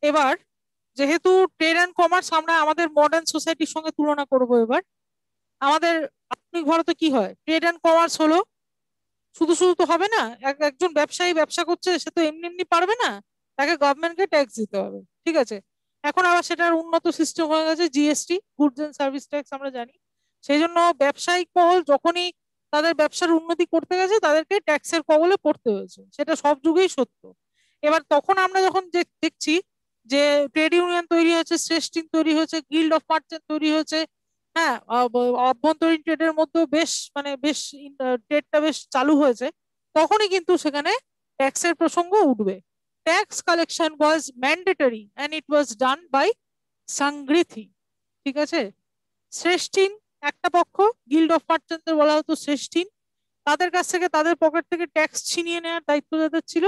এবার যেহেতু trade and commerce আমরা আমাদের মডার্ন সোসাইটির সঙ্গে তুলনা করব এবার। আমাদের আধুনিক ভারতে কি হয়, ট্রেড অ্যান্ড কমার্স হলো, শুধু শুধু তো হবে না। একজন ব্যবসায়ী ব্যবসা করছে, সে তো এমনি এমনি পারবে না, তাকে গভর্নমেন্টকে ট্যাক্স দিতে হবে। ঠিক আছে, এখন আবার সেটার উন্নত সিস্টেম হয়ে গেছে GST, goods and service tax আমরা জানি। সেই জন্য ব্যবসায়িক মহল যখনই তাদের ব্যবসার উন্নতি করতে গেছে, তাদেরকে ট্যাক্সের কবলে পড়তে হয়েছে, সেটা সব যুগেই সত্য। এবার তখন আমরা যখন দেখছি যে ট্রেড ইউনিয়ন তৈরি হয়েছে, শ্রেষ্ঠীন তৈরি হয়েছে, গিল্ড অফ মার্চেন্ট তৈরি হয়েছে, হ্যাঁ, অভ্যন্তরীণ ট্রেডের মধ্যেও বেশ মানে বেশ ট্রেডটা বেশ চালু হয়েছে, তখনই কিন্তু সেখানে ট্যাক্সের প্রসঙ্গ উঠবে। Tax collection was mandatory and it was done by সংগৃথী। ঠিক আছে, শ্রেষ্ঠীন একটা পক্ষ, গিল্ড অফ মার্চেন্টদের বলা হতো শ্রেষ্ঠীন, তাদের কাছ থেকে তাদের পকেট থেকে ট্যাক্স ছিনিয়ে নেওয়ার দায়িত্ব যাদের ছিল,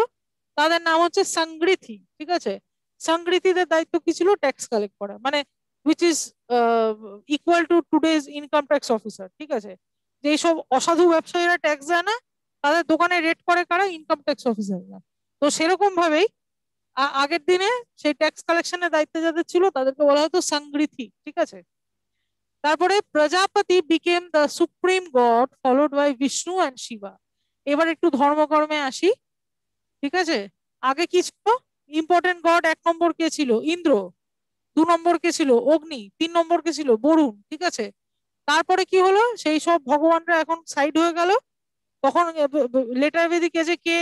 তাদের নাম হচ্ছে সংগৃথী। ঠিক আছে, সংগৃথীদের দায়িত্ব কি ছিল? ট্যাক্স কালেক্ট করা, মানে which is equal to today's income tax officer. ঠিক আছে, যে সব অসাধু ব্যবসায়ীরা ট্যাক্স দেয় না, তাদের দোকানে রেড করে কারা? ইনকাম ট্যাক্স অফিসাররা। তো সেরকম ভাবেই আগের দিনে সেই ট্যাক্স কালেকশনের দায়িত্বে যাদের ছিল, তাদেরকে বলা হতো সংগৃথী। ঠিক আছে, তারপরে Prajapati became the supreme god followed by Vishnu and Shiva. এবার একটু ধর্মকর্মে আসি। ঠিক আছে, আগে কি ছিল? ইম্পর্টেন্ট গড এক নম্বর কে ছিল? ইন্দ্র। দু নম্বর কে ছিল? অগ্নি। তিন নম্বর কে ছিল? বরুণ। ঠিক আছে, তারপরে কি হলো? সেই সব ভগবানরা এখন সাইড হয়ে গেল। তখন লেটার বেদিক এজে কে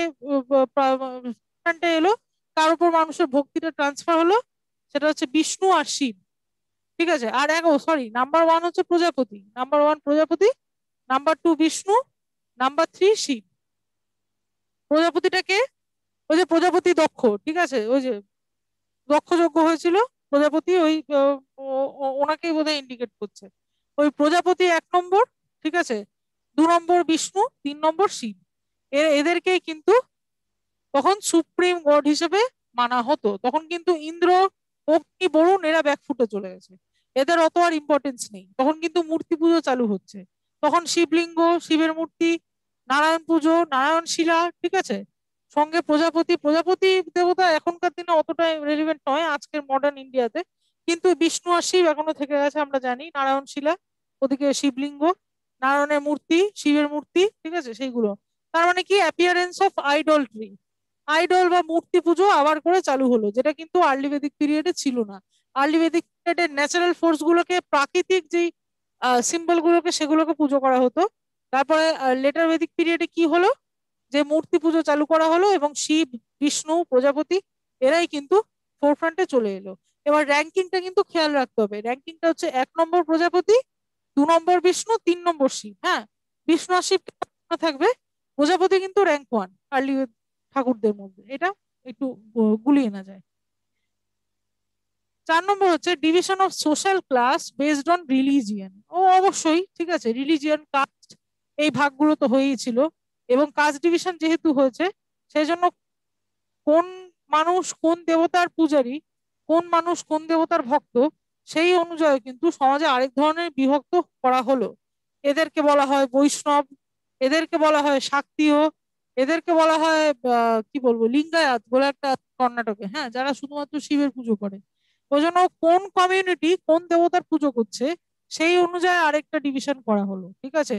এলো, তার উপর মানুষের ভক্তিটা ট্রান্সফার হলো, সেটা হচ্ছে বিষ্ণু আর শিব। ঠিক আছে, আর সরি, নাম্বার ওয়ান হচ্ছে প্রজাপতি, নাম্বার ওয়ান প্রজাপতি, নাম্বার টু বিষ্ণু, নাম্বার থ্রি শিব। প্রজাপতিটাকে, ওই যে প্রজাপতি দক্ষ, ঠিক আছে, ওই যে দক্ষ যজ্ঞ হয়েছিল, প্রজাপতি ওই ওনাকেই বোধহয় ইন্ডিকেট করছে। ওই প্রজাপতি এক নম্বর, ঠিক আছে, দু নম্বর বিষ্ণু, তিন নম্বর শিব। এদেরকেই কিন্তু তখন সুপ্রিম গড হিসেবে মানা হতো। তখন কিন্তু ইন্দ্র, অগ্নি, বরুণ এরা ব্যাকফুটে চলে গেছে, এদের অত আর ইম্পর্টেন্স নেই। তখন কিন্তু মূর্তি পুজো চালু হচ্ছে, তখন শিবলিঙ্গ, শিবের মূর্তি, নারায়ণ পুজো, নারায়ণ শিলা। ঠিক আছে, সঙ্গে প্রজাপতি। প্রজাপতি দেবতা এখনকার দিনে অতটা রেলিভেন্ট নয় আজকের মডার্ন ইন্ডিয়াতে, কিন্তু বিষ্ণু আর শিব এখনো থেকে গেছে, আমরা জানি। নারায়ণ শিলা, ওদিকে শিবলিঙ্গ, নারায়ণের মূর্তি, শিবের মূর্তি। ঠিক আছে, সেইগুলো। তার মানে কি? অ্যাপিয়ারেন্স অফ আইডলট্রি, আইডল বা মূর্তি পুজো আবার করে চালু হলো, যেটা কিন্তু আর্লি বেদিক পিরিয়ডে ছিল না। আর্লি বেদিক পিরিয়ডে ন্যাচারাল ফোর্স গুলোকে, প্রাকৃতিক যেই সিম্বল গুলোকে, সেগুলোকে পুজো করা হতো। তারপরে লেটার বেদিক পিরিয়ডে কি হলো? যে মূর্তি পুজো চালু করা হলো, এবং শিব, বিষ্ণু, প্রজাপতি এরাই কিন্তু ফোরফ্রন্টে চলে এলো। এবার র্যাঙ্কিংটা কিন্তু খেয়াল রাখতে হবে, র্যাঙ্কিংটা হচ্ছে এক নম্বর প্রজাপতি, দু নম্বর বিষ্ণু, তিন নম্বর শিব। হ্যাঁ, বিষ্ণু আর শিব থাকবে, প্রজাপতি কিন্তু র্যাঙ্ক ওয়ান আর্লি ঠাকুরদের মধ্যে, এটা একটু গুলিয়ে না যায়। চার নম্বর হচ্ছে division of social class based on religion. ও অবশ্যই, ঠিক আছে, রিলিজিয়ান, কাস্ট, এই ভাগগুলো তো হয়েই ছিল। এবং কাস্ট ডিভিশন যেহেতু হয়েছে, সেই জন্য কোন মানুষ কোন দেবতার পূজারী, কোন মানুষ কোন দেবতার ভক্ত, সেই অনুযায়ী কিন্তু সমাজে আরেক ধরনের বিভক্ত করা হলো। এদেরকে বলা হয় বৈষ্ণব, এদেরকে বলা হয় শাক্তীয়, এদেরকে বলা হয় কি বলবো, লিঙ্গায়াত বলে একটা আছে কর্ণাটকে, হ্যাঁ, যারা শুধুমাত্র শিবের পুজো করে। ওই জন্য কোন কমিউনিটি কোন দেবতার পুজো করছে, সেই অনুযায়ী আরেকটা ডিভিশন করা হলো। ঠিক আছে,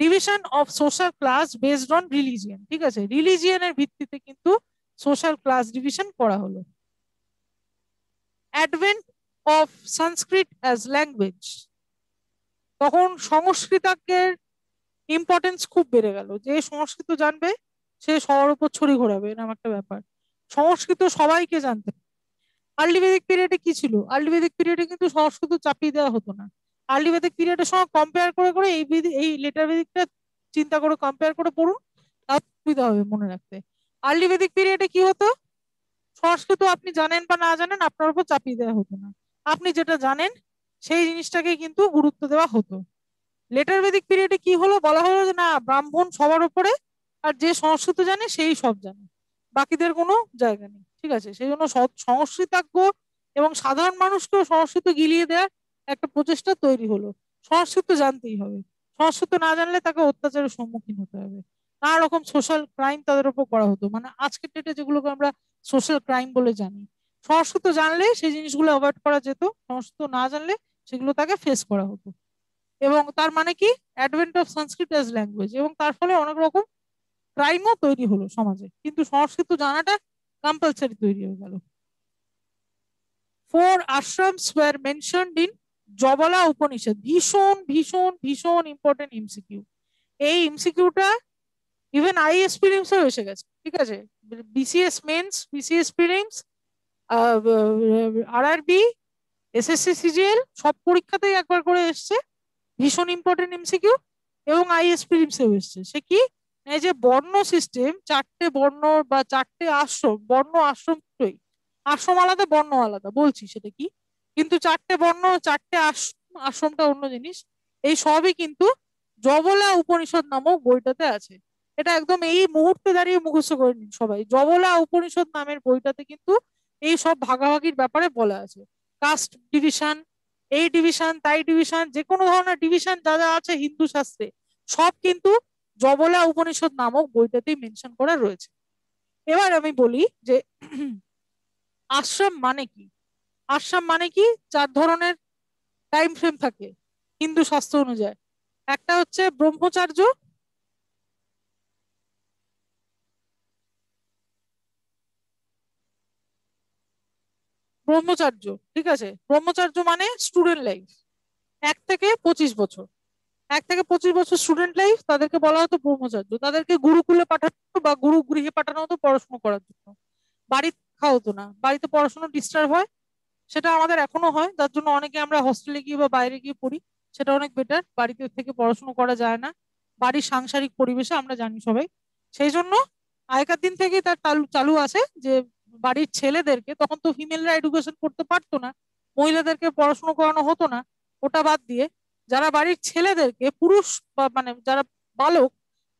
division of social class based on religion. ঠিক আছে, রিলিজিয়ানের ভিত্তিতে কিন্তু সোশ্যাল ক্লাস ডিভিশন করা হলো। Advent of Sanskrit as language, তখন সংস্কৃতাজ্ঞের ইম্পর্টেন্স খুব বেড়ে গেল। যে সংস্কৃত জানবে সে সবার উপর ছড়ি ঘোরাবে, এরকম একটা ব্যাপার। সংস্কৃত সবাইকে জানতে। আর্লি বেদিক পিরিয়ডে কি ছিল? আর্লি বেদিক পিরিয়ডে কিন্তু সংস্কৃত চাপিয়ে দেওয়া হতো না। আর্লি বেদিক পিরিয়ডের সঙ্গে কম্পেয়ার করে করে এই লেটার বেদিকটা চিন্তা করে কম্পেয়ার করে পড়ুন, তার সুবিধা হবে মনে রাখতে। আর্লি বেদিক পিরিয়ডে কি হতো? সংস্কৃত আপনি জানেন বা না জানেন, আপনার উপর চাপিয়ে দেওয়া হতো না। আপনি যেটা জানেন সেই জিনিসটাকে কিন্তু গুরুত্ব দেওয়া হতো। লেটার বেদিক পিরিয়ডে কি হলো? বলা হলো যে না, ব্রাহ্মণ সবার উপরে, আর যে সংস্কৃত জানে সেই সব জানে, বাকিদের কোনো জায়গা নেই। ঠিক আছে, সেই জন্য সংস্কৃতাজ্ঞ এবং সাধারণ মানুষকেও সংস্কৃত গিলিয়ে দেওয়ার একটা প্রচেষ্টা তৈরি হলো। সংস্কৃত জানতেই হবে, সংস্কৃত না জানলে তাকে অত্যাচারের সম্মুখীন হতে হবে। নানা রকম সোশ্যাল ক্রাইম তাদের উপর করা হতো, মানে আজকের ডেটে যেগুলোকে আমরা সোশ্যাল ক্রাইম বলে জানি। সংস্কৃত জানলে সেই জিনিসগুলো অ্যাভয়েড করা যেত, সংস্কৃত না জানলে সেগুলো তাকে ফেস করা হতো। এবং তার মানে কি, advent of Sanskrit as language, এবং তার ফলে অনেক রকম ক্রাইমও তৈরি হলো সমাজে, কিন্তু সংস্কৃত জানাটা কম্পালসারি তৈরি হয়ে গেল। 4 ashrams were mentioned in জবলা Upanishad. ভীষণ ভীষণ ভীষণ ইম্পর্টেন্ট এমসিকিউ। এই এমসিকিউটা ইভেন আইএস প্রিলিমসেও এসে গেছে, ঠিক আছে? BCS mains, BCS prelims, RRB, SSC CGL সব পরীক্ষাতেই একবার করে এসছে। ভীষণ ইম্পর্টেন্ট এমসিকিউ। এবং আইএস প্রিলিমসেও এসছে। সে কি, এই যে বর্ণ সিস্টেম, 4টে বর্ণ বা 4টে আশ্রম, বর্ণ আশ্রম দুটোই, আশ্রম আলাদা বর্ণ আলাদা, বলছি সেটা কি, কিন্তু 4টে বর্ণ 4টে আশ্রম, আশ্রমটা অন্য জিনিস। এই সবই কিন্তু জবলা উপনিষদ নামক বইটাতে আছে। এটা একদম এই মুহূর্তে দাঁড়িয়ে মুখস্থ করে নিন সবাই, জবলা উপনিষদ নামের বইটাতে কিন্তু এই সব ভাগাভাগির ব্যাপারে বলা আছে। কাস্ট ডিভিশন, এই ডিভিশন, তাই ডিভিশন, যে কোনো ধরনের ডিভিশন যা যা আছে হিন্দু শাস্ত্রে, সব কিন্তু জবলা উপনিষদ নামক বইটাতেই মেনশন করা রয়েছে। এবার আমি বলি যে আশ্রম মানে কি। আশ্রম মানে কি, 4 ধরনের টাইম ফ্রেম থাকে হিন্দু শাস্ত্র অনুযায়ী। একটা হচ্ছে ব্রহ্মচার্য, ব্রহ্মচার্য, ঠিক আছে? ব্রহ্মচার্য মানে স্টুডেন্ট লাইফ, 1 থেকে 25 বছর। 1 থেকে 25 বছর স্টুডেন্ট লাইফ, তাদেরকে বলা হতো ব্রহ্মচার্য। তাদেরকে গুরুকুলে পাঠানো হতো বা গুরু গৃহে পাঠানো হতো পড়াশোনা করার জন্য। বাড়িতে থাকা হতো না, বাড়িতে পড়াশোনা ডিস্টার্ব হয়। সেটা আমাদের এখনো হয়, যার জন্য অনেকে আমরা হস্টেলে গিয়ে বা বাইরে গিয়ে পড়ি। সেটা অনেক বেটার, বাড়িতে থেকে পড়াশোনা করা যায় না বাড়ির সাংসারিক পরিবেশে, আমরা জানি সবাই। সেই জন্য আগেকার দিন থেকেই তার চালু চালু আছে যে বাড়ির ছেলেদেরকে, তখন তো ফিমেলরা এডুকেশন করতে পারতো না, মহিলাদেরকে পড়াশোনা করানো হতো না, ওটা বাদ দিয়ে যারা বাড়ির ছেলেদেরকে, পুরুষ বা মানে যারা বালক,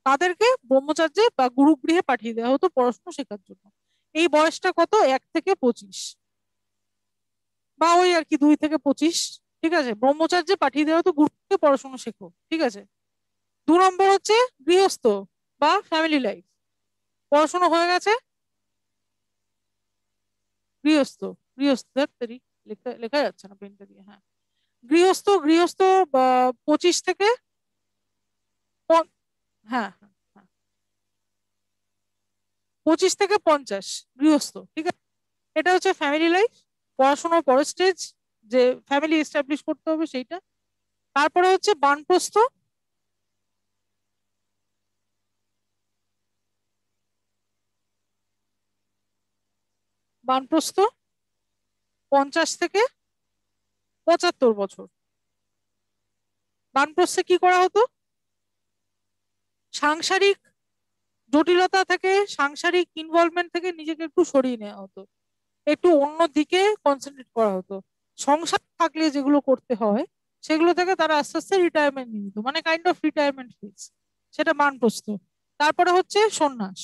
তাদেরকে ব্রহ্মচার্যে বা গুরুগৃহে পাঠিয়ে দেওয়া হতো পড়াশোনা শেখার জন্য। এই বয়সটা কত, 1 থেকে 25, বা ওই আর কি 2 থেকে 25, ঠিক আছে? ব্রহ্মচার্যে পাঠিয়ে দেওয়া হতো, গুরুকে পড়াশোনা শেখো, ঠিক আছে? 2 নম্বর হচ্ছে গৃহস্থ বা ফ্যামিলি লাইফ। পড়াশোনা হয়ে গেছে, গৃহস্থ, গৃহস্থ ধ্যাত্তেরি, লেখা লেখা যাচ্ছে না পেনটা দিয়ে, হ্যাঁ, গৃহস্থ, গৃহস্থ বা 25 থেকে হ্যাঁ হ্যাঁ হ্যাঁ, 25 থেকে 50 গৃহস্থ, ঠিক আছে? এটা হচ্ছে ফ্যামিলি লাইফ, পড়াশোনার পরের স্টেজ, যে ফ্যামিলি এস্টাবলিশ করতে হবে সেইটা। তারপরে হচ্ছে বানপ্রস্থ। বানপ্রস্থ 50 থেকে 75 বছর। বানপ্রস্থে কি করা হতো, সাংসারিক জটিলতা থেকে, সাংসারিক ইনভলভমেন্ট থেকে নিজেকে একটু সরিয়ে নেওয়া হতো, একটু অন্য দিকে কনসেন্ট্রেট করা হতো। সংসার থাকলে যেগুলো করতে হয় সেগুলো থেকে তারা আস্তে আস্তে রিটায়ারমেন্ট নিয়ে নিত, মানে কাইন্ড অফ রিটায়ারমেন্ট ফেজ। সেটা বানপ্রস্থ। তারপরে হচ্ছে সন্ন্যাস।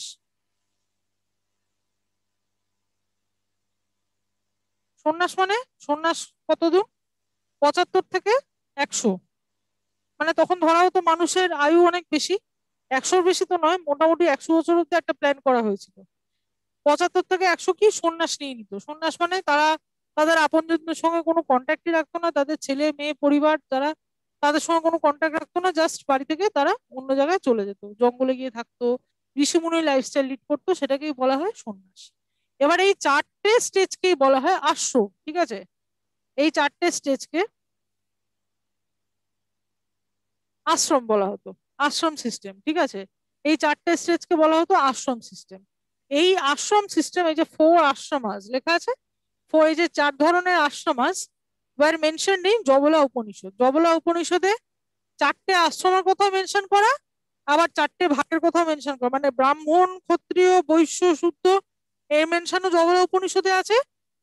সন্ন্যাস মানে, সন্ন্যাস কতদূর, 75 থেকে 100। মানে তখন ধরা হতো মানুষের আয়ু অনেক বেশি, 100-র বেশি তো নয়, মোটামুটি 100 বছর অব্দি একটা প্ল্যান করা হয়েছিল। 75 থেকে 100 কি সন্ন্যাস নিয়ে নিত। সন্ন্যাস মানে তারা তাদের আপনজনদের সঙ্গে কোনো কন্ট্যাক্টই রাখতো না, তাদের ছেলে মেয়ে পরিবার যারা, তাদের সঙ্গে কোনো কন্ট্যাক্ট রাখতো না, জাস্ট বাড়ি থেকে তারা অন্য জায়গায় চলে যেত, জঙ্গলে গিয়ে থাকতো, ঋষিমুনির লাইফস্টাইল লিড করতো, সেটাকেই বলা হয় সন্ন্যাস। এবার এই 4টে স্টেজকেই বলা হয় আশ্রম, ঠিক আছে? এই 4টে স্টেজকে আশ্রম বলা হতো, আশ্রম সিস্টেম, ঠিক আছে? এই 4টে স্টেজকে বলা হতো আশ্রম সিস্টেম। এই আশ্রম সিস্টেম, এই যে 4 আশ্রমাস লেখা আছে, এই যে 4 ধরনের আশ্রমাস ওয়ার মেনশন ইন জবলা উপনিষদ। জবলা উপনিষদে 4টে আশ্রমের কথা মেনশন করা, আবার 4টে ভাগের কথা মেনশন করা, মানে ব্রাহ্মণ, ক্ষত্রিয়, বৈশ্য, শুদ্ধ, এর মেনশনও জবলা উপনিষদে আছে।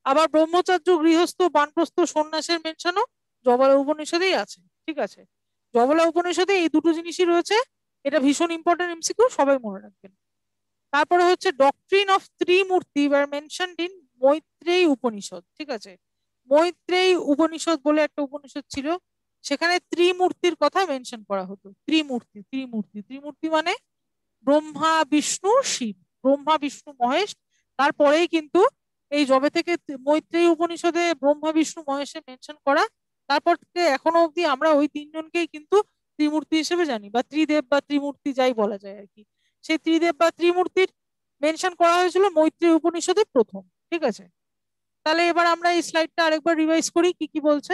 আবার ব্রহ্মচার্য, গৃহস্থ, বানপ্রস্থ, সন্ন্যাসের মেনশনও জবলা উপনিষদেই আছে, ঠিক আছে? জবলা উপনিষদে এই দুটো জিনিসই রয়েছে। এটা ভীষণ ইম্পর্টেন্ট এমসিকিউ, সবাই মনে রাখবেন। তারপরে হচ্ছে doctrine of Trimurti were mentioned in Maitreyi Upanishad, ঠিক আছে? মৈত্রেয়ী উপনিষদ বলে একটা উপনিষদ ছিল, সেখানে ত্রিমূর্তির কথা মেনশন করা হতো। ত্রিমূর্তি, ত্রিমূর্তি, ত্রিমূর্তি মানে ব্রহ্মা, বিষ্ণু, শিব, ব্রহ্মা, বিষ্ণু, মহেশ। তারপরেই কিন্তু এই যবে থেকে মৈত্রেয়ী উপনিষদে ব্রহ্মা বিষ্ণু মহেশে মেনশন করা, তারপর থেকে এখনো অবধি আমরা ওই তিনজনকেই কিন্তু ত্রিমূর্তি হিসেবে জানি, বা ত্রিদেব বা ত্রিমূর্তি যাই বলা যায় আর কি। সেই ত্রিদেব বা ত্রিমূর্তির মেনশন করা হয়েছিল মৈত্রেয়ী উপনিষদে প্রথম। ঠিক আছে, তাহলে এবার আমরা এই স্লাইডটা আরেকবার রিভাইজ করি কি কি বলছে।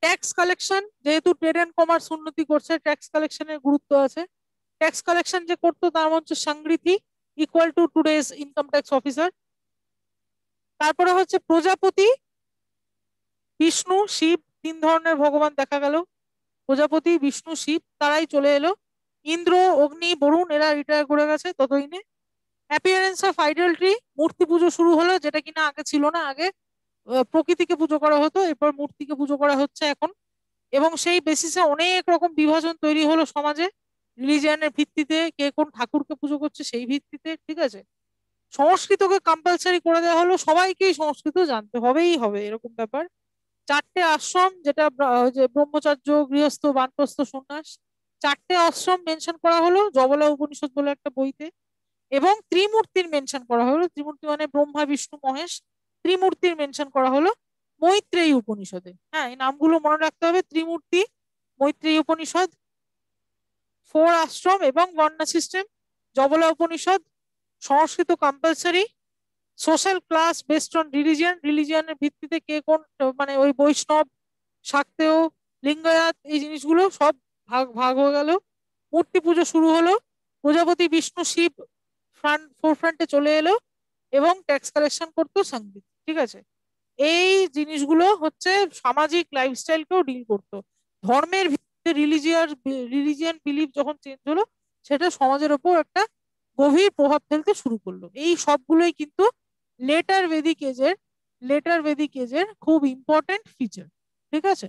ট্যাক্স কালেকশন, যেহেতু ট্রেড অ্যান্ড কমার্স উন্নতি করছে, ট্যাক্স কালেকশনের গুরুত্ব আছে। ট্যাক্স কালেকশন যে করতো তার হচ্ছে সংগৃহী, equal to today's income tax officer. তারপরে হচ্ছে প্রজাপতি, বিষ্ণু শিব, তিন ধরনের ভগবান দেখা গেল, প্রজাপতি বিষ্ণু শিব তারাই চলে এলো। ইন্দ্র অগ্নি বরুণ এরা রিটায়ার করে গেছে ততদিনে। অ্যাপিয়ারেন্স অফ আইডলট্রি, মূর্তি পুজো শুরু হলো, যেটা কিনা আগে ছিল না। আগে প্রকৃতিকে পুজো করা হতো, এরপর মূর্তিকে পুজো করা হচ্ছে এখন। এবং সেই বেসিসে অনেক রকম বিভাজন তৈরি হলো সমাজে, রিলিজিয়ানের ভিত্তিতে, কে কোন ঠাকুরকে পুজো করছে সেই ভিত্তিতে। ঠিক আছে, সংস্কৃতকে কম্পালসারি করে দেওয়া হলো, সবাইকেই সংস্কৃত জানতে হবেই হবে এরকম ব্যাপার। চারটে আশ্রম, যেটা যে ব্রহ্মচর্য, গৃহস্থ, বানপ্রস্থ, সন্ন্যাস, চারটে আশ্রম মেনশন করা হলো জবলা উপনিষদ বলে একটা বইতে। এবং ত্রিমূর্তির মেনশন করা হলো, ত্রিমূর্তি মানে ব্রহ্মা বিষ্ণু মহেশ, ত্রিমূর্তির মেনশন করা হলো মৈত্রেয়ী উপনিষদে। হ্যাঁ, এই নামগুলো মনে রাখতে হবে, ত্রিমূর্তি, মৈত্রেয়ী উপনিষদ, ফোর আশ্রম এবং varna system, Jabala Upanishad, Sanskrit compulsory, social class based on religion, রিলিজিয়ানের ভিত্তিতে কে কোন, মানে ওই বৈষ্ণব, শাক্তেয়, লিঙ্গায়াত, এই জিনিসগুলো সব ভাগ ভাগ হয়ে গেল। মূর্তি পুজো শুরু হলো, প্রজাপতি বিষ্ণু শিব ফোরফ্রন্টে চলে এলো, এবং ট্যাক্স কালেকশন করতো সংগীত। ঠিক আছে, এই জিনিসগুলো হচ্ছে সামাজিক লাইফস্টাইলকেও ডিল করতো। ধর্মের ভিত্তিতে রিলিজিয়ান বিলিফ যখন চেঞ্জ হলো, সেটা সমাজের ওপর একটা গভীর প্রভাব ফেলতে শুরু করলো। এই সবগুলোই কিন্তু লেটার বেদিক এজের খুব ইম্পর্টেন্ট ফিচার। ঠিক আছে,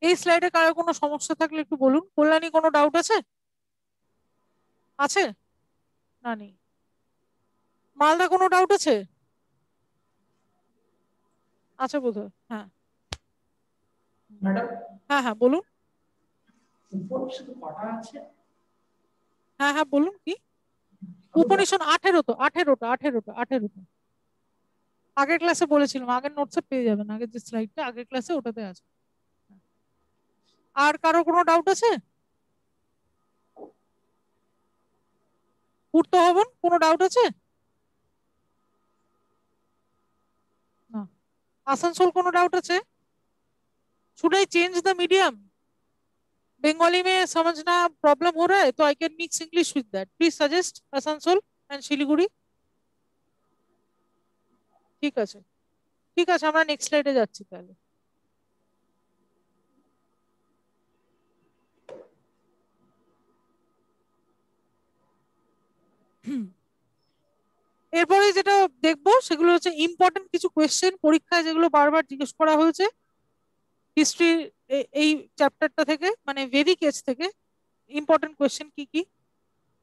এই স্লাইডে কারো কোনো সমস্যা থাকলে একটু বলুন। কল্যাণী, কোনো ডাউট আছে? আছে না নেই? মালদা, কোনো ডাউট আছে? আচ্ছা বোধহয়, হ্যাঁ। ম্যাডাম, হ্যাঁ হ্যাঁ বলুন। উপনিষদ কটা আছে? হ্যাঁ হ্যাঁ বলুন কি উপনিষদ? 18, তো 18টা। আগের ক্লাসে বলেছিলাম, আগের নোটসে পেয়ে যাবেন, আগের যে স্লাইডটা আগের ক্লাসে ওটাতে আছে। আর কারো কোনো ডাউট আছে? পূর্ত হবন, কোনো ডাউট আছে? না। आसनसोल, कोनो डाउट আছে? Should I change the medium? Bengali में समझना प्रॉब्लम हो रहा है तो I can mix English with that, please suggest Asansol and Siliguri. ঠিক আছে, ঠিক আছে, আমরা নেক্সট স্লাইডে যাচ্ছি তাহলে। এরপরে যেটা দেখবো সেগুলো হচ্ছে ইম্পর্টেন্ট কিছু কোয়েশ্চেন, পরীক্ষায় যেগুলো বারবার জিজ্ঞেস করা হয়েছে হিস্ট্রি এই চ্যাপ্টারটা থেকে, মানে ভেদিক এজ থেকে। ইম্পর্টেন্ট কোয়েশ্চেন কি কি?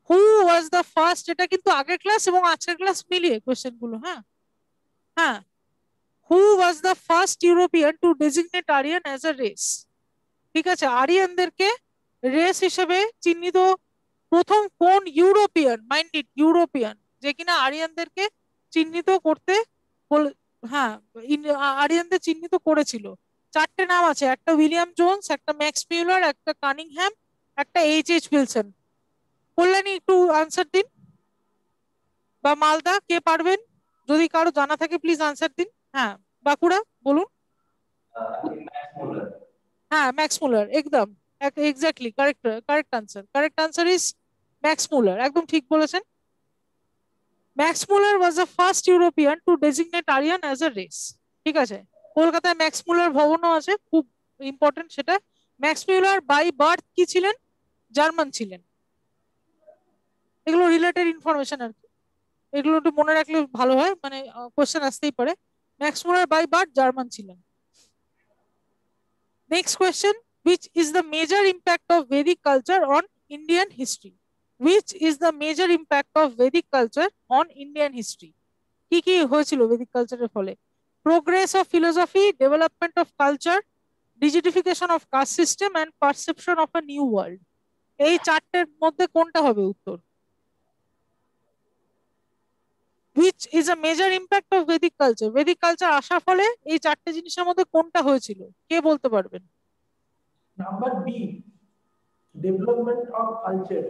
হু ওয়াজ দ্য ফার্স্ট, এটা কিন্তু আগের ক্লাস এবং আজকের ক্লাস মিলিয়ে কোয়েশ্চেন গুলো। হ্যাঁ হ্যাঁ, who was the first European to designate Aryan as a race? ঠিক আছে, আরিয়ানদেরকে রেস হিসেবে চিহ্নিত প্রথম কোন ইউরোপিয়ান, মাইন্ডেড ইউরোপিয়ান, যে কিনা আরিয়ানদেরকে চিহ্নিত করতে হ্যাঁ, আরিয়ানদের চিহ্নিত করেছিল? চারটে নাম আছে, একটা উইলিয়াম জোন্স, একটা ম্যাক্স মিউলার, একটা কানিংহ্যাম, একটা এইচ উইলসন। কল্যাণী, একটু আনসার দিন, বা মালদা কে পারবেন, যদি কারো জানা থাকে প্লিজ আনসার দিন। হ্যাঁ, বাঁকুড়া বলুন। হ্যাঁ, ম্যাক্স মুলার, একদম exactly correct, correct answer is Max Muller, একদম ঠিক বলেছেন। Max Muller was the first European to designate Aryan as a race. ঠিক আছে, কলকাতায় ম্যাক্স মুলার ভবনও আছে, খুব ইম্পর্টেন্ট সেটা। ম্যাক্স মুলার বাই বার্থ কি ছিলেন? জার্মান ছিলেন। এগুলো রিলেটেড ইনফরমেশন আর কি, এগুলো একটু মনে রাখলে ভালো হয়, মানে কোশ্চেন আসতেই পারে। Max Muller by birth German ছিলেন। Next question, which is the major impact of Vedic culture on Indian history? Which is the major impact of Vedic culture on Indian history? কি কি হয়েছিল ভেদিক কালচারের ফলে? Progress of philosophy, development of culture, rigidification of caste system and perception of a new world. এই চারটের মধ্যে কোনটা হবে উত্তর? which is a major impact of Vedic culture? Vedic culture আসার ফলে এই চারটে জিনিসের মধ্যে কোনটা হয়েছিল, কে বলতে পারবেন? Number B, development of culture.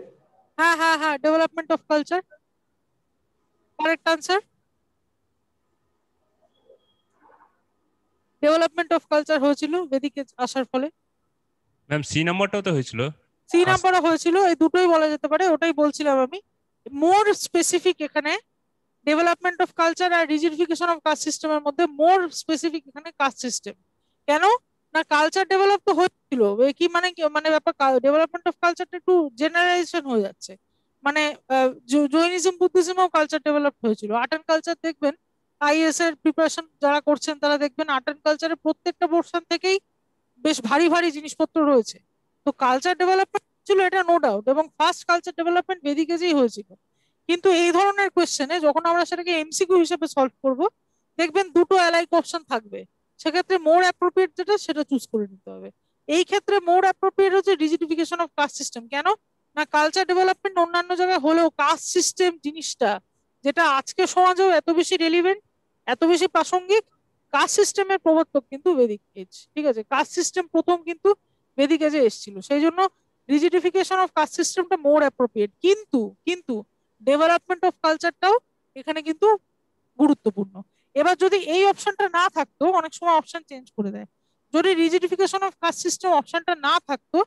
হ্যাঁ হ্যাঁ হ্যাঁ, development of culture, correct answer. Development of culture হয়েছিল বেদিকে আসার ফলে। ম্যাম সি নাম্বারটাও তো হয়েছিল। সি নাম্বারও হয়েছিল, এই দুটোই বলা যেতে পারে, ওটাই বলছিলাম আমি। মোর স্পেসিফিক এখানে ডেভেলপমেন্ট অফ কালচার আর রিজিডিফিকেশন অফ কাস্ট সিস্টেমের মধ্যে মোর স্পেসিফিক এখানে কাস্ট সিস্টেম। কেন না, কালচার ডেভেলপ তো হচ্ছিল, কি মানে মানে ব্যাপার, ডেভেলপমেন্ট অফ কালচারটা একটু জেনারেলাইজেশন হয়ে যাচ্ছে। মানে জৈনিজম বুদ্ধিজমও কালচার ডেভেলপ হয়েছিল। আর্ট অ্যান্ড কালচার দেখবেন, আইএস এর প্রিপারেশন যারা করছেন তারা দেখবেন আর্ট অ্যান্ড কালচারের প্রত্যেকটা পোর্শন থেকেই বেশ ভারী ভারী জিনিসপত্র রয়েছে। তো কালচার ডেভেলপমেন্ট ছিল, এটা নো ডাউট, এবং ফার্স্ট কালচার ডেভেলপমেন্ট বেদিক এজেই হয়েছিল। কিন্তু এই ধরনের কোয়েশ্চেনে যখন আমরা সেটাকে এমসিকিউ হিসেবে সলভ করব, দেখবেন দুটো অ্যালাইক অপশন থাকবে, সেক্ষেত্রে মোর অ্যাপ্রোপ্রিয়েট যেটা সেটা চুজ করে নিতে হবে। এই ক্ষেত্রে মোর অ্যাপ্রোপ্রিয়েট হচ্ছে রিজিডিফিকেশন অফ কাস্ট সিস্টেম। কেন না, কালচার ডেভেলপমেন্ট অন্যান্য জায়গায় হলেও কাস্ট সিস্টেম জিনিসটা, যেটা আজকে সমাজেও এত বেশি রেলিভেন্ট, এত বেশি প্রাসঙ্গিক, কাস্ট সিস্টেমের প্রবর্তক কিন্তু বেদিক এজ। ঠিক আছে, কাস্ট সিস্টেম প্রথম কিন্তু বেদিক এজে এসেছিল, সেই জন্য রিজিডিফিকেশন অফ কাস্ট সিস্টেমটা মোর অ্যাপ্রোপ্রিয়েট। কিন্তু কিন্তু ডেভেলপমেন্ট অফ কালচারটাও এখানে কিন্তু গুরুত্বপূর্ণ। এবার যদি এই অপশনটা না থাকতো, অনেক সময় অপশন চেঞ্জ করে দেয়, যদি রিজিডিফিকেশন অফ কাস্ট সিস্টেম অপশনটা না থাকতো,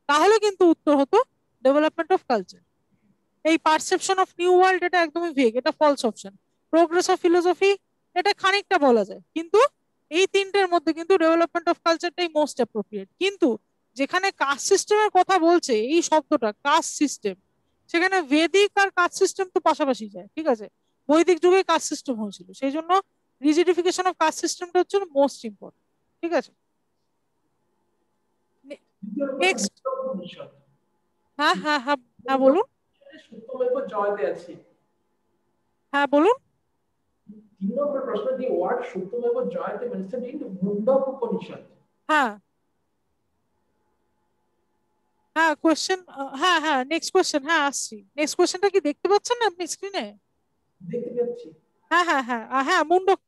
তাহলে কিন্তু উত্তর হতো ডেভেলপমেন্ট অফ কালচার। এই পারসেপশন অফ নিউ ওয়ার্ল্ড, এটা একদমই ভেগ, এটা false option. Progress of philosophy, এটা খানিকটা বলা যায়, কিন্তু এই তিনটের মধ্যে কিন্তু ডেভেলপমেন্ট অফ কালচারটাই মোস্ট অ্যাপ্রোপ্রিয়েট। কিন্তু যেখানে কাস্ট সিস্টেমের কথা বলছে এই শব্দটা কাস্ট সিস্টেম, সেখানে বেদিক আর কাস্ট সিস্টেম তো পাশাপাশি যায়। ঠিক আছে, বৈদিক যুগে কাস্ট সিস্টেম হয়েছিল, সেই জন্য রিজিডিফিকেশন অফ কাস্ট সিস্টেমটা হচ্ছে মোস্ট ইম্পর্টেন্ট। ঠিক আছে, নেক্সট। হ্যাঁ হ্যাঁ হ্যাঁ হ্যাঁ বলুন। সত্যমেব জয়তে আছে। হ্যাঁ বলুন। 3 নম্বর প্রশ্ন, the word Satyameva Jayate mentioned in Mundaka Upanishad. হ্যাঁ হ্যাঁ কোয়েশ্চেন, হ্যাঁ হ্যাঁ নেক্সট কোয়েশ্চেন, হ্যাঁ আসছি। নেক্সট কোয়েশ্চেনটা কি দেখতে পাচ্ছেন না আপনি স্ক্রিনে? দেখতে পাচ্ছি। হ্যাঁ হ্যাঁ হ্যাঁ হ্যাঁ মুন্ডক।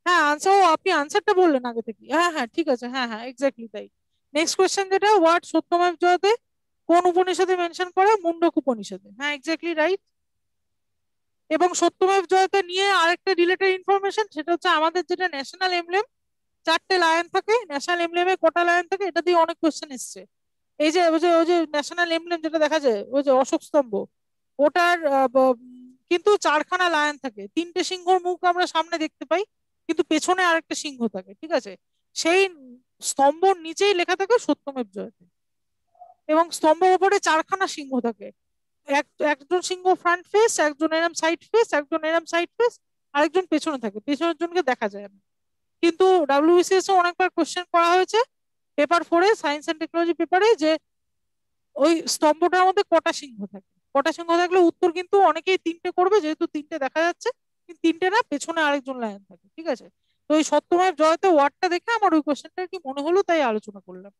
হ্যাঁ আনসার, ও আপনি আনসারটা বললেন আগে থেকে, হ্যাঁ হ্যাঁ ঠিক আছে, হ্যাঁ হ্যাঁ এক্স্যাক্টলি তাই। নেক্সট কোয়েশ্চেন যেটা, ওয়ার্ড সত্যমেব জয়তে কোন উপনিষদে মেনশন করা? মুন্ডক উপনিষদে, হ্যাঁ এক্স্যাক্টলি রাইট। এবং সত্যমেব জয়তে নিয়ে আরেকটা রিলেটেড ইনফরমেশন, সেটা হচ্ছে আমাদের যেটা ন্যাশনাল এমব্লেম, চারটে লায়ন থাকে ন্যাশনাল এমব্লেমে, কটা লায়ন থাকে, এটা দিয়ে অনেক কোয়েশ্চেন এসছে। এই যে ওই যে ন্যাশনাল এমব্লেম যেটা দেখা যায়, ওই যে অশোক স্তম্ভ, ওটার কিন্তু চারখানা লায়ন থাকে, তিনটে সিংহর মুখ আমরা সামনে দেখতে পাই, কিন্তু পেছনে আরেকটা সিংহ থাকে। ঠিক আছে, সেই স্তম্ভর নিচেই লেখা থাকে সত্যমেব জয়তে, এবং স্তম্ভের উপরে চারখানা সিংহ থাকে। একজন সিংহ ফ্রন্ট ফেস, একজন এরম সাইড ফেস, একজন এরম সাইড ফেস, আরেকজন পেছনে থাকে, পেছনের জনকে দেখা যায় না। কিন্তু ডাব্লিউবিসিএস এ অনেকবার কোশ্চেন করা হয়েছে, পেপার 4-এ, সায়েন্স এন্ড টেকনোলজি পেপারে, যে ওই স্তম্ভটার মধ্যে কটা সিংহ থাকে, কটা সিংহ থাকলে উত্তর কিন্তু অনেকেই তিনটে করবে, যেহেতু তিনটে দেখা যাচ্ছে, কিন্তু তিনটে না, পেছনে আরেকজন লায়ন থাকে। ঠিক আছে, তো এই সত্যমেব জয়তে ওয়ার্ডটা দেখে আমার ওই কোশ্চেনটা কি মনে হলো, তাই আলোচনা করলাম।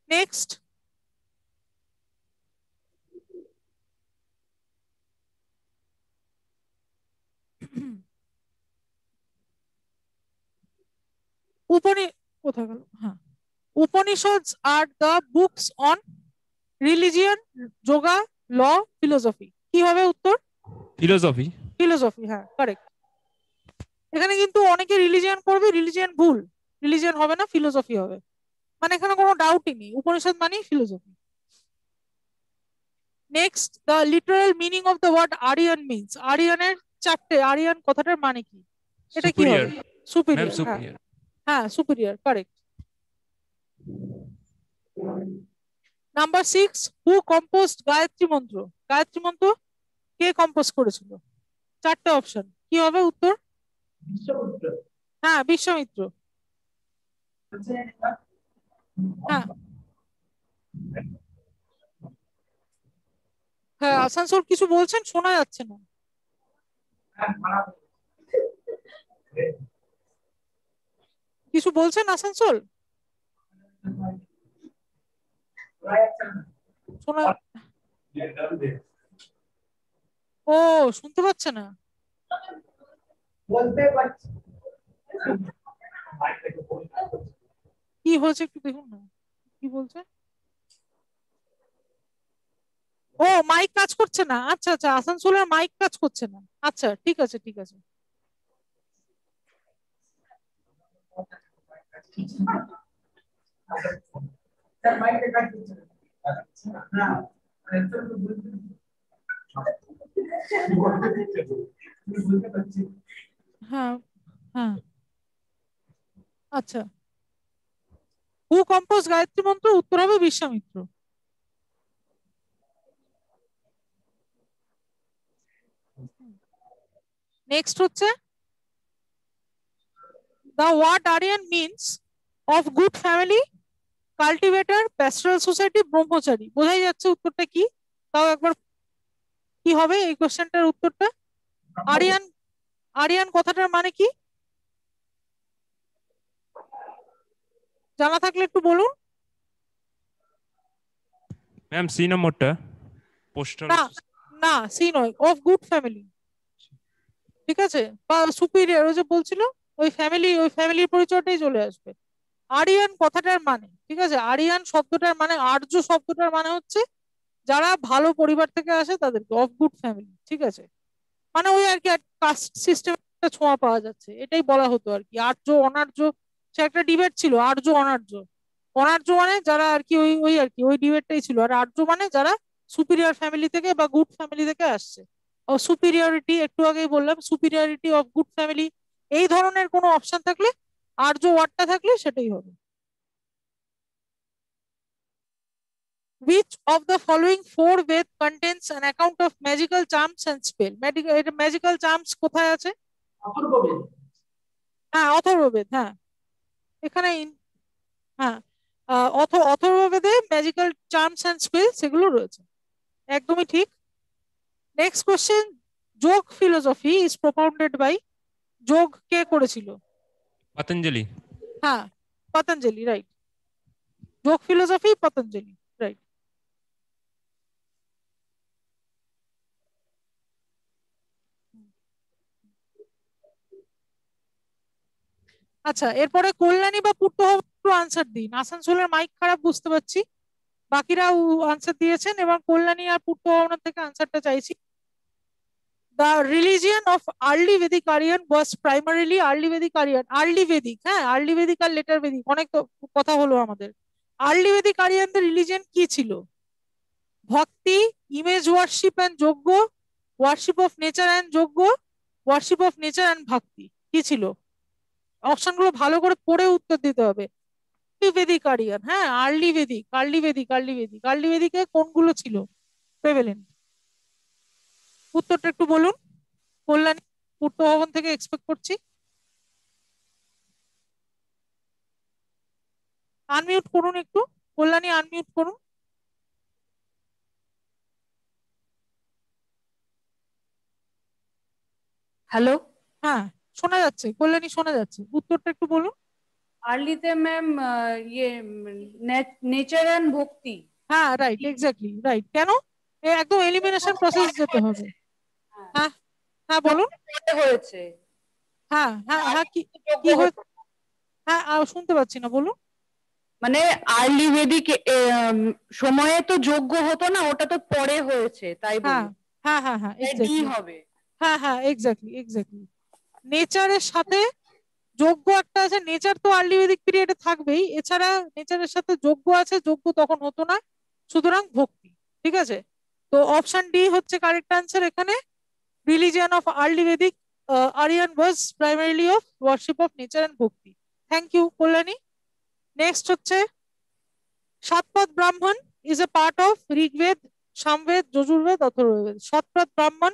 নেক্সট। উপনি কোথায় গেল, হ্যাঁ, Upanishads are the books on religion, yoga, law, philosophy. কি হবে উত্তর? ফিলোসফি। ফিলোসফি, হ্যাঁ কারেক্ট। এখানে কিন্তু অনেকে রিলিজিয়ন করবে, রিলিজিয়ন ভুল, রিলিজিয়ন হবে না, ফিলোসফি হবে। মানে এখানে কোনো ডাউটই নেই, উপনিষদ মানেই philosophy. Next, the literal meaning of the word Aryan means. আরিয়ানের চারটে, আরিয়ান কথাটার মানে কি? এটা কি সুপিরিয়র। হবে? ম্যাম সুপিরিয়র, হ্যাঁ সুপিরিয়র। হ্যাঁ সুপিরিয়র, কারেক্ট। নাম্বার 6, হু কম্পোজড গায়ত্রী মন্ত্র? গায়ত্রী মন্ত্র কে কম্পোজ করেছিল? চারটে অপশন, কি হবে উত্তর? বিশ্বমিত্র। হ্যাঁ বিশ্বামিত্র। হ্যাঁ হ্যাঁ আসানসোল কিছু বলছেন, শোনা যাচ্ছে না। কিছু বলছেন আসানসোল, শোনা। ও, শুনতে পাচ্ছে না? বলতে পারছি। কি হয়েছে একটু দেখুন না, কি বলছে। ও, মাইক কাজ করছে না, আচ্ছা আচ্ছা, আসানসোলের মাইক কাজ করছে না। আচ্ছা, ঠিক আছে ঠিক আছে। স্যার মাইকে কাজ করছে না, একদম বলতে বলতে পারছি। হ্যাঁ হ্যাঁ, আচ্ছা। হু কম্পোজ গায়ত্রী মন্ত্র? উত্তর হবে বিশ্বামিত্র। নেক্সট হচ্ছে, the word Aryan means of good family, cultivator, pastoral society, brahmachari. বোঝাই যাচ্ছে উত্তরটা কি? তাও একবার, কি হবে এই কোশ্চেনটার উত্তরটা? আরিয়ান, আরিয়ান কথাটার মানে কি জানা থাকলে একটু বলুন। ম্যাম সি নম্বরটা, পোস্টাল। না না, সি নয়, অফ গুড ফ্যামিলি, ঠিক আছে, বা সুপিরিয়র, ওই যে বলছিল, ওই ফ্যামিলি, ওই ফ্যামিলির পরিচয়টাই চলে আসবে। আরিয়ান কথাটার মানে, ঠিক আছে, আরিয়ান শব্দটার মানে, আর্য শব্দটার মানে হচ্ছে যারা ভালো পরিবার থেকে আসে তাদেরকে, অফ গুড ফ্যামিলি, ঠিক আছে। মানে ওই আর কি, কাস্ট সিস্টেম ছোঁয়া পাওয়া যাচ্ছে, এটাই বলা হতো আর কি। আর্য অনার্য, সে একটা ডিবেট ছিল, আর্য অনার্য। অনার্য মানে যারা আর কি, ওই ওই আর কি, ওই ডিবেটটাই ছিল। আর আর্য মানে যারা সুপিরিয়র ফ্যামিলি থেকে বা গুড ফ্যামিলি থেকে আসছে। ও সুপিরিয়রিটি, একটু আগেই বললাম, সুপিরিয়রিটি অফ গুড ফ্যামিলি, এই ধরনের কোনো অপশন থাকলে, আর্য ওয়ার্ডটা থাকলে সেটাই হবে। Which of the following four Ved contains an account of magical charms and spell? Magical charms কোথায় আছে? অপূর্ববেদ। হ্যাঁ, অথর্ববেদ, হ্যাঁ। এখানে হ্যাঁ, অথর্ববেদে ম্যাজিক্যাল চার্মস অ্যান্ড স্পেল সেগুলো রয়েছে, একদমই ঠিক। নেক্সট কোশ্চেন, যোগ ফিলোসফি ইজ প্রপাউন্ডেড বাই, যোগ কে করেছিল? পতঞ্জলি। হ্যাঁ, পতঞ্জলি, রাইট। যোগ ফিলোসফি পতঞ্জলি, রাইট। আচ্ছা, এরপরে কল্যাণী বা পূর্তহব একটু আনসার দিন। আসানসোলের মাইক খারাপ বুঝতে পারছি, বাকিরাও আনসার দিয়েছেন, এবং কল্যাণী আর পূর্তহবনের থেকে আনসারটা চাইছি। The religion of early Vedic Aryan was primarily, early Vedic Aryan, early Vedic, হ্যাঁ, আর্লি ভেদিক আর লেটার ভেদিক, অনেক তো কথা হলো আমাদের। আর্লি ভেদিক আরিয়ানদের রিলিজিয়ন কি ছিল? ভক্তি, ইমেজ ওয়ার্শিপ অ্যান্ড যজ্ঞ, ওয়ার্শিপ অফ নেচার অ্যান্ড যজ্ঞ, ওয়ার্শিপ অফ নেচার অ্যান্ড ভক্তি, কি ছিল? অপশনগুলো ভালো করে পড়ে উত্তর দিতে হবে। ভেদিক আরিয়ান, হ্যাঁ, early Vedic, early Vedic, early Vedic, early ভেদিকে কোনগুলো ছিল প্রেভেলেন্ট? উত্তরটা একটু বলুন। কল্যাণী, পূর্ত ভবন থেকে এক্সপেক্ট করছি। আনমিউট করুন একটু, কল্যাণী আনমিউট করুন। হ্যালো। হ্যাঁ, শোনা যাচ্ছে কল্যাণী, শোনা যাচ্ছে, উত্তরটা একটু বলুন। আর্লিতে ম্যাম ইয়ে নেচার অ্যান্ড ভক্তি। হ্যাঁ, রাইট, এক্স্যাক্টলি রাইট। কেন? একদম এলিমিনেশন প্রসেস যেতে হবে। হ্যাঁ হ্যাঁ, বলুন। হয়েছে। হ্যাঁ হ্যাঁ হ্যাঁ, কি কি হয়েছে? হ্যাঁ, শুনতে পাচ্ছি না, বলুন। মানে আর্লি বেদিক সময়ে তো যোগ্য হতো না, ওটা তো পরে হয়েছে, তাই হ্যাঁ বলি। হ্যাঁ হ্যাঁ হ্যাঁ, ডি এক্স্যাক্টলি। হবে। হ্যাঁ হ্যাঁ, এক্স্যাক্টলি এক্স্যাক্টলি। নেচারের সাথে যোগ্য একটা আছে, নেচার তো আর্লি বেদিক পিরিয়ডে থাকবেই, এছাড়া নেচারের সাথে যোগ্য আছে, যোগ্য তখন হতো না, সুতরাং ভক্তি, ঠিক আছে। তো অপশন ডি হচ্ছে কারেক্ট আনসার এখানে। Religion of early Vedic Aryan was primarily of worship of nature and bhakti. Thank you Kalyani. Next হচ্ছে, Satapatha Brahmana is a part of Rigveda, Samaveda, Yajurveda, Atharvaveda. Satapatha Brahmana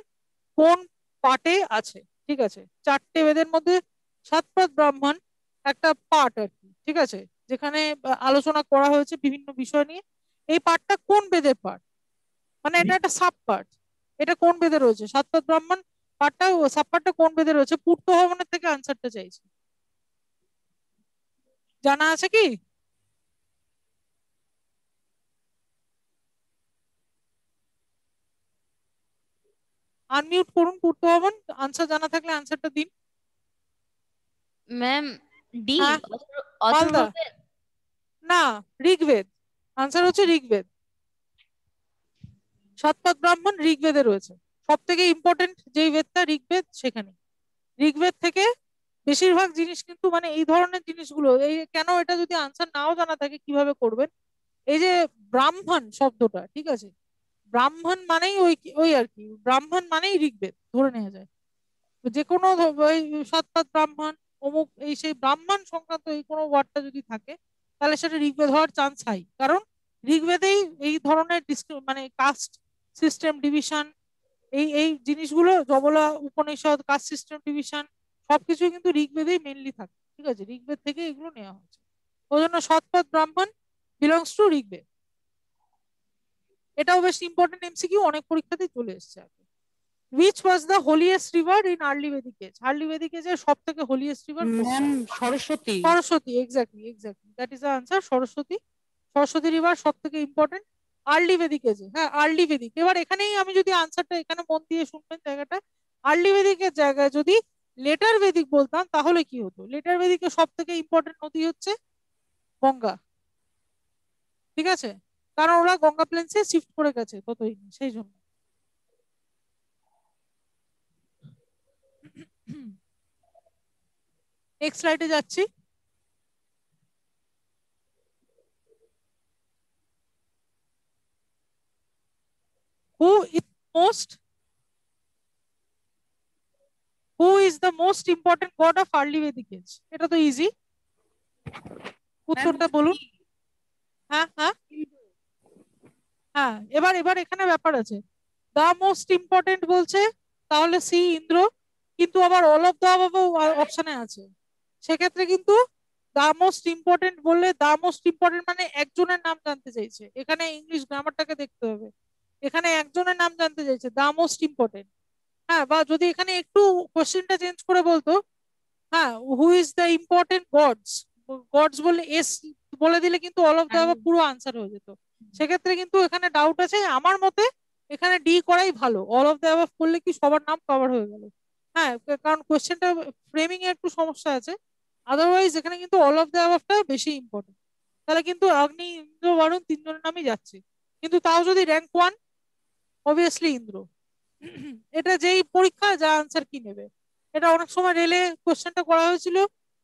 কোন পার্টে আছে? ঠিক আছে, চারটে বেদের মধ্যে সাতপদ ব্রাহ্মণ একটা পার্ট আর কি, ঠিক আছে, যেখানে আলোচনা করা হয়েছে বিভিন্ন বিষয় নিয়ে। এই পার্টটা কোন বেদের পার্ট? মানে এটা একটা সাব পার্ট, এটা কোন বেদে রয়েছে? সাতপদ ব্রাহ্মণ পার্টটা, সাব পার্টটা কোন বেদে রয়েছে? পূর্ত ভবনের থেকে আনসারটা চাইছি, জানা আছে কি? আনমিউট করুন পূর্ত ভবন, আনসার জানা থাকলে আনসারটা দিন। ম্যাম ডি হ্যাঁ মালদা, অথর্ববেদ। না ঋগ্বেদ, আনসার হচ্ছে ঋগ্বেদ। সাতপাদ ব্রাহ্মণ ঋগ্বেদে রয়েছে, সব থেকে ইম্পর্টেন্ট যেই বেদটা ঋগ্বেদ, সেখানে ঋগ্বেদ থেকে বেশিরভাগ জিনিস কিন্তু মানে এই ধরনের জিনিসগুলো, এই কেন এটা যদি আনসার নাও জানা থাকে কিভাবে করবেন, এই যে ব্রাহ্মণ শব্দটা, ঠিক আছে, ব্রাহ্মণ মানেই ওই ওই আর কি, ব্রাহ্মণ মানেই ঋগ্বেদ ধরে নেওয়া যায়। তো যে কোনো ওই সাতপাদ ব্রাহ্মণ অমুক এই সেই ব্রাহ্মণ সংক্রান্ত এই কোনো ওয়ার্ডটা যদি থাকে, তাহলে সেটা ঋগ্বেদ হওয়ার চান্স হাই। কারণ ঋগ্বেদেই এই ধরনের মানে কাস্ট সিস্টেম ডিভিশন, এই এই জিনিসগুলো, যবলা উপনিষদ, কাস্ট সিস্টেম ডিভিশন সবকিছু কিন্তু ঋগ্বেদেই মেনলি থাকে, ঠিক আছে, ঋগ্বেদ থেকে এগুলো নেওয়া হয়েছে। ওই জন্য সৎপথ ব্রাহ্মণ বিলংস টু ঋগ্বেদ। এটাও বেশ ইম্পর্টেন্ট এমসিকিউ, অনেক পরীক্ষাতেই চলে এসছে আগে। Which was the holiest river in early Vedic age? Early Vedic age এর সব থেকে holiest river ma'am Saraswati. Saraswati, exactly exactly, that is the answer, Saraswati. Saraswati river সব থেকে ইম্পর্টেন্ট আর্লি বেদিক এজে। হ্যাঁ আর্লি বেদিক, এবার এখানেই আমি যদি আনসারটা এখানে মন দিয়ে শুনবেন জায়গাটা, আর্লি বেদিকের জায়গায় যদি লেটার বেদিক বলতাম তাহলে কি হতো, লেটার বেদিকের সব থেকে ইম্পর্টেন্ট নদী হচ্ছে গঙ্গা, ঠিক আছে, কারণ ওরা গঙ্গা প্লেন্সে শিফট করে গেছে ততই, সেই জন্য। নেক্সট স্লাইডে যাচ্ছি। Who is most who is the most important god of early Vedic age? এটা তো ইজি, উত্তরটা বলুন। হ্যাঁ হ্যাঁ হ্যাঁ, এবার এবার এখানে ব্যাপার আছে, দা মোস্ট ইম্পর্টেন্ট বলছে, তাহলে সি ইন্দ্র, কিন্তু আবার অল অফ দা অপশনে আছে, সেক্ষেত্রে কিন্তু দা মোস্ট ইম্পর্টেন্ট বললে, দা মোস্ট ইম্পর্টেন্ট মানে একজনের নাম জানতে চাইছে, এখানে ইংলিশ গ্রামারটাকে দেখতে হবে, এখানে একজনের নাম জানতে চাইছে, দা মোস্ট ইম্পর্টেন্ট। হ্যাঁ, বা যদি এখানে একটু কোশ্চেনটা চেঞ্জ করে বলতো, হ্যাঁ who is the important gods, gods বলে এস বলে দিলে কিন্তু অল অফ দ্য পুরো আনসার হয়ে যেত। সেক্ষেত্রে কিন্তু এখানে ডাউট আছে আমার মতে, এখানে ডি করাই ভালো, অল অফ দ্য অ্যাবাভ করলে কি সবার নাম কভার হয়ে গেল। হ্যাঁ, কারণ কোশ্চেনটা ফ্রেমিং এ একটু সমস্যা আছে, আদারওয়াইজ এখানে কিন্তু অল অফ দ্য অ্যাবাভটা বেশি ইম্পর্টেন্ট। তাহলে কিন্তু অগ্নি, ইন্দ্র, বরুণ তিনজনের নামই যাচ্ছে, কিন্তু তাও যদি র্যাঙ্ক ওয়ান, অবভিয়াসলি ইন্দ্র। এটা যেই পরীক্ষা যা আনসার কি নেবে, এটা অনেক সময় রেলে কোশ্চেনটা করা হয়েছিল,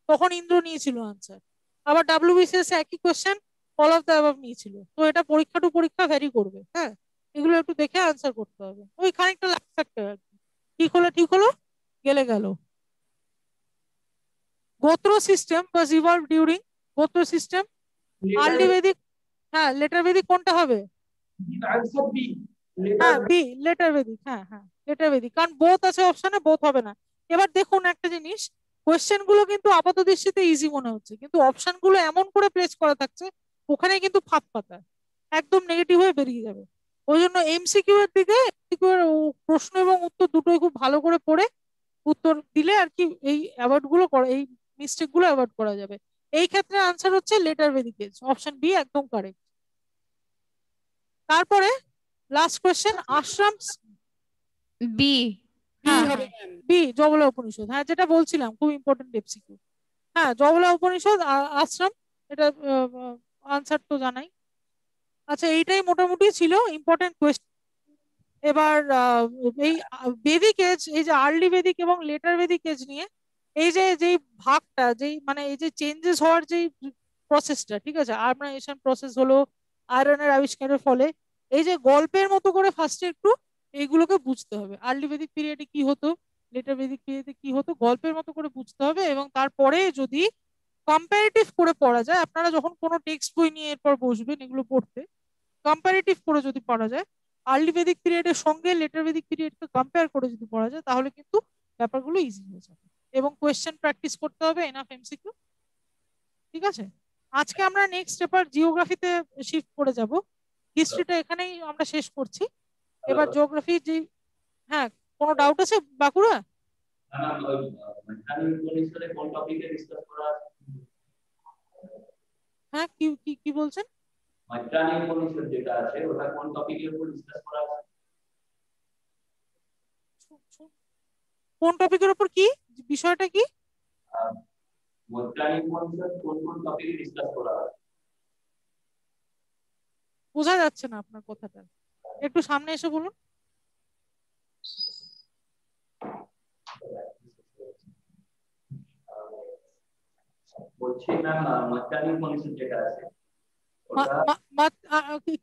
তখন ইন্দ্র নিয়েছিল আনসার, আবার ডাব্লিউবিসিএস একই question all of the above নিয়েছিল, তো এটা পরীক্ষা টু পরীক্ষা ভ্যারি করবে। হ্যাঁ, এগুলো একটু দেখে আনসার করতে হবে, ওই খানিকটা লাক ফ্যাক্টর আর কি, ঠিক হলো ঠিক হলো, গেলে গেল। গোত্র সিস্টেম ওয়াজ ইভলভ ডিউরিং, গোত্র সিস্টেম আর্লি বেদিক, হ্যাঁ লেটার বেদিক কোনটা হবে? answer B. হ্যাঁ Later. বি, লেটার বেদিক, হ্যাঁ হ্যাঁ লেটার বেদিক, কারণ বোথ আছে অপশনে, বোথ হবে না। এবার দেখুন একটা জিনিস, কোয়েশ্চেন গুলো কিন্তু আপাত দৃষ্টিতে ইজি মনে হচ্ছে, কিন্তু অপশন গুলো এমন করে প্লেস করা থাকছে, ওখানে কিন্তু ফাঁক পাতা, একদম নেগেটিভ হয়ে বেরিয়ে যাবে। ওই জন্য এমসিকিউ এর দিকে, MCQ এর প্রশ্ন এবং উত্তর দুটোই খুব ভালো করে পড়ে উত্তর দিলে আর কি এই অ্যাভয়েড গুলো করা, এই মিস্টেক গুলো অ্যাভয়েড করা যাবে। এই ক্ষেত্রে আনসার হচ্ছে লেটার বেদিক, অপশন বি একদম কারেক্ট। তারপরে লাস্ট কোয়েশ্চেন, আশ্রম, বি। হ্যাঁ হবে হ্যাঁ বি, জবলা উপনিষদ, হ্যাঁ যেটা বলছিলাম খুব ইম্পর্টেন্ট এমসিকিউ। হ্যাঁ জবলা উপনিষদ, আশ্রম, এটা আনসার তো জানাই। আচ্ছা এইটাই মোটামুটি ছিল ইম্পর্টেন্ট কোয়েশ্চেন। এবার এই বেদিক এজ, এই যে আর্লি বেদিক এবং লেটার বেদিক এজ নিয়ে এই যে যেই ভাগটা, যেই মানে এই যে চেঞ্জেস হওয়ার যেই প্রসেসটা, ঠিক আছে, আর্বানাইজেশন প্রসেস হলো আয়রনের আবিষ্কারের ফলে, এই যে গল্পের মতো করে ফার্স্টে একটু এইগুলোকে বুঝতে হবে, আর্লি বেদিক পিরিয়ডে কি হতো, লেটার বেদিক পিরিয়ডে কি হতো, গল্পের মতো করে বুঝতে হবে। এবং তারপরে যদি কম্পারেটিভ করে পড়া যায়, আপনারা যখন কোনো টেক্সট বই নিয়ে এরপর বসবেন এগুলো পড়তে, কম্পারেটিভ করে যদি পড়া যায়, আর্লি বেদিক পিরিয়ডের সঙ্গে লেটার বেদিক পিরিয়ডকে কম্পেয়ার করে যদি পড়া যায়, তাহলে কিন্তু ব্যাপারগুলো ইজি হয়ে যাবে। এবং কোয়েশ্চেন প্র্যাকটিস করতে হবে, এনাফ এমসিকিউ, ঠিক আছে। আজকে আমরা নেক্সট পেপার জিওগ্রাফিতে শিফট করে যাব, হিস্ট্রিটা এখানেই আমরা শেষ করছি। এবার জিওগ্রাফি যে, হ্যাঁ কোনো ডাউট আছে বাঁকুড়া? হ্যাঁ কি কি কি বলছেন? মাইত্রানি উপনিষদ যেটা আছে ওটা কোন টপিকের উপর ডিসকাস করা আছে? কোন টপিকের উপর কি বিষয়টা কি মৈত্রাণী উপনিষদ কোন কোন টপিকে ডিসকাস করা হয়? বোঝা যাচ্ছে না আপনার কথাটা, একটু সামনে এসে বলুন। বলছি ম্যাম মৈত্রাণী উপনিষদ যেটা আছে ওটা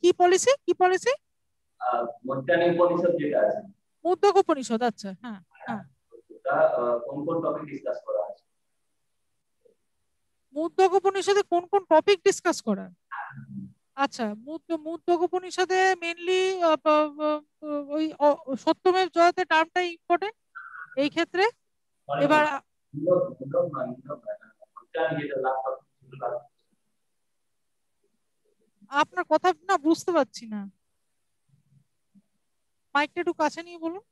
কি পলিসি কি পলিসি? মৈত্রাণী উপনিষদ যেটা আছে মুদ্রক উপনিষদ, আচ্ছা হ্যাঁ হ্যাঁ। ওটা কোন কোন টপিক ডিসকাস করা আছে? মুদ্রক উপনিষদে কোন কোন টপিক ডিসকাস করা? আচ্ছা, মুদ্রক উপনিষদে মেনলি ওই সত্যমেব জয়তে টার্মটা ইম্পর্টেন্ট এই ক্ষেত্রে। এবার আপনার কথা না বুঝতে পারছি না, মাইকটা একটু কাছে নিয়ে বলুন।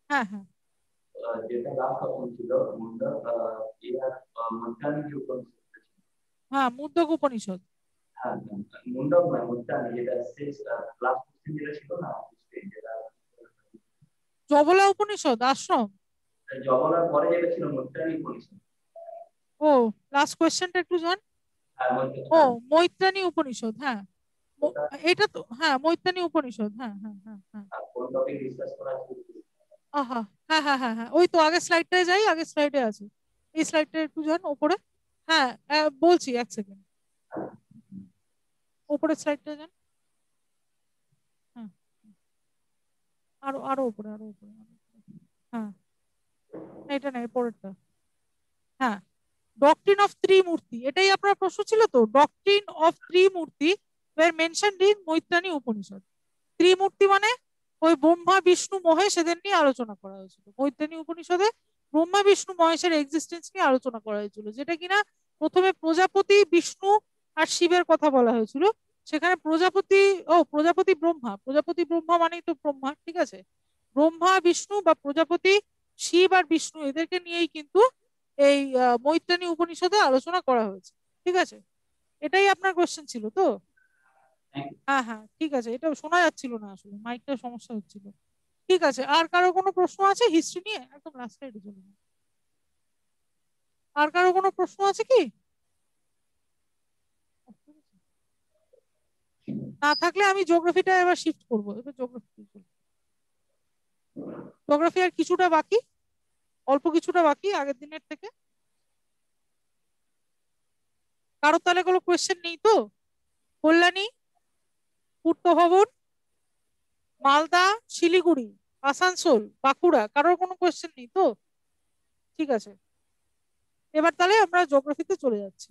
হ্যাঁ হ্যাঁ যেটা লাস্ট অপশন ছিল মৈত্রাণী যে উপনিষদ হ্যাঁ, মুদ্রক উপনিষদ। হ্যাঁ মুন্ডক নয় মৈত্রাণী, যেটা শেষ লাস্ট কোশ্চেন যেটা ছিল না যেটা জবলা উপনিষদ আশ্রম। জবলার পরে যেটা ছিল মৈত্রাণী উপনিষদ। ও লাস্ট কোয়েশ্চেনটা একটু জান। ও মৈত্রাণী উপনিষদ, হ্যাঁ এটা তো হ্যাঁ মৈত্রাণী উপনিষদ, হ্যাঁ হ্যাঁ হ্যাঁ হ্যাঁ। কোন টপিক ডিসকাস করা আছে? আহা হ্যাঁ হ্যাঁ হ্যাঁ হ্যাঁ, ওই তো আগের স্লাইডটায় যাই, আগের স্লাইডে আছে, এই স্লাইডটা একটু যান ওপরে। হ্যাঁ বলছি এক সেকেন্ড, ওপরের স্লাইডটা যান। হ্যাঁ আরো আরো উপরে আরো উপরে হ্যাঁ এটা না পরেরটা। হ্যাঁ ডক্ট্রিন অফ ত্রিমূর্তি, এটাই আপনার প্রশ্ন ছিল তো, doctrine of Trimurti were mentioned in Maitrani Upanishad. Trimurti মানে ওই ব্রহ্মা বিষ্ণু মহেশ এদের নিয়ে আলোচনা করা হয়েছিল মৈত্রাণী উপনিষদে। ব্রহ্মা বিষ্ণু মহেশের এক্সিস্টেন্স নিয়ে আলোচনা করা হয়েছিল, যেটা কিনা প্রথমে প্রজাপতি বিষ্ণু আর শিবের কথা বলা হয়েছিল। সেখানে প্রজাপতি ব্রহ্মা মানেই তো ব্রহ্মা, ঠিক আছে। ব্রহ্মা বিষ্ণু বা প্রজাপতি শিব আর বিষ্ণু এদেরকে নিয়েই কিন্তু এই মৈত্রাণী উপনিষদে আলোচনা করা হয়েছে, ঠিক আছে। এটাই আপনার কোশ্চেন ছিল তো? হ্যাঁ হ্যাঁ ঠিক আছে, এটা শোনা যাচ্ছিল না আসলে, মাইকটা সমস্যা হচ্ছিল। ঠিক আছে, আর কারো কোনো প্রশ্ন আছে হিস্ট্রি নিয়ে? একদম লাস্ট সাইডে চলে যান। আর কারো কোনো প্রশ্ন আছে কি? না থাকলে আমি জিওগ্রাফিটা এবার শিফট করবো, এবার জিওগ্রাফি আর কিছুটা বাকি, অল্প কিছুটা বাকি আগের দিনের থেকে। কারো তাহলে কোনো কোয়েশ্চেন নেই তো? কল্যাণী, পূর্ত ভবন, মালদা, শিলিগুড়ি, আসানসোল, বাঁকুড়া, কারোর কোনো কোয়েশ্চেন নেই তো? ঠিক আছে, এবার তাহলে আমরা জিওগ্রাফিতে চলে যাচ্ছি।